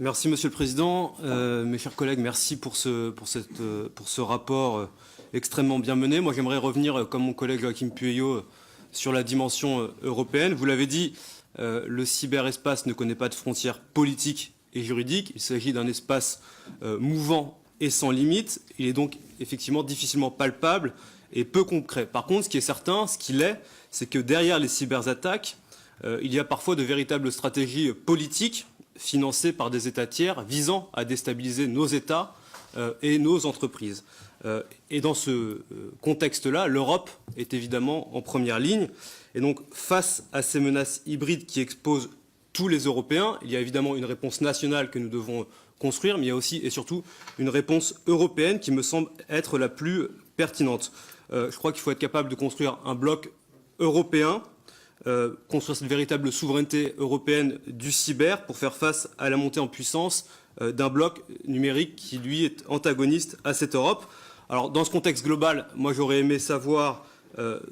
Merci Monsieur le Président. Mes chers collègues, merci pour ce rapport extrêmement bien mené. Moi, j'aimerais revenir, comme mon collègue Joachim Pueyo, sur la dimension européenne. Vous l'avez dit, le cyberespace ne connaît pas de frontières politiques et juridiques. Il s'agit d'un espace mouvant et sans limite. Il est donc effectivement difficilement palpable et peu concret. Par contre, ce qui est certain, c'est que derrière les cyberattaques, il y a parfois de véritables stratégies politiques financées par des États tiers visant à déstabiliser nos États et nos entreprises. Et dans ce contexte-là, l'Europe est évidemment en première ligne. Et donc, face à ces menaces hybrides qui exposent tous les Européens, il y a évidemment une réponse nationale que nous devons construire, mais il y a aussi et surtout une réponse européenne qui me semble être la plus pertinente. Je crois qu'il faut être capable de construire un bloc européen, construire cette véritable souveraineté européenne du cyber pour faire face à la montée en puissance d'un bloc numérique qui, lui, est antagoniste à cette Europe. Alors, dans ce contexte global, moi, j'aurais aimé savoir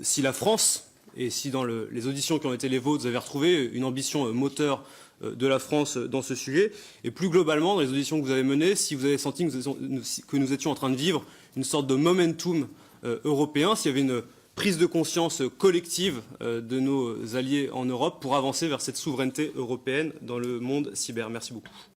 si la France, et si dans les auditions qui ont été les vôtres, vous avez retrouvé une ambition moteur de la France dans ce sujet, et plus globalement, dans les auditions que vous avez menées, si vous avez senti que nous étions en train de vivre une sorte de momentum européen, s'il y avait une prise de conscience collective de nos alliés en Europe pour avancer vers cette souveraineté européenne dans le monde cyber. Merci beaucoup.